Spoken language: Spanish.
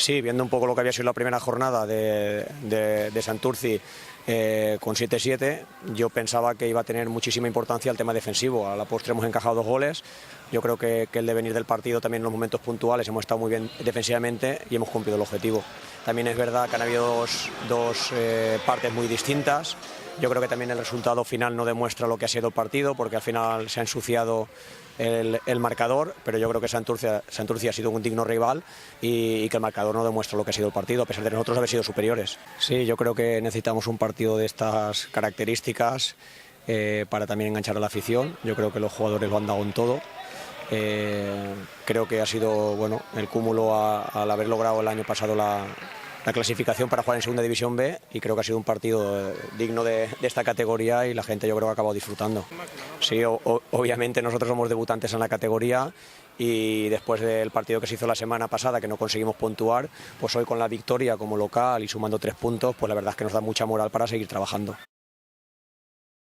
Sí, viendo un poco lo que había sido la primera jornada de Santurci con 7-7, yo pensaba que iba a tener muchísima importancia el tema defensivo. A la postre hemos encajado 2 goles. Yo creo que el devenir del partido también en los momentos puntuales hemos estado muy bien defensivamente y hemos cumplido el objetivo. También es verdad que han habido dos partes muy distintas. Yo creo que también el resultado final no demuestra lo que ha sido el partido, porque al final se ha ensuciado el marcador, pero yo creo que Santurci ha sido un digno rival y que el marcador no demuestra lo que ha sido el partido, a pesar de nosotros haber sido superiores. Sí, yo creo que necesitamos un partido de estas características para también enganchar a la afición. Yo creo que los jugadores lo han dado en todo. Creo que ha sido bueno el cúmulo al haber logrado el año pasado la clasificación para jugar en Segunda División B, y creo que ha sido un partido digno de esta categoría y la gente yo creo que ha acabado disfrutando. Sí, obviamente nosotros somos debutantes en la categoría y después del partido que se hizo la semana pasada, que no conseguimos puntuar, pues hoy con la victoria como local y sumando 3 puntos, pues la verdad es que nos da mucha moral para seguir trabajando.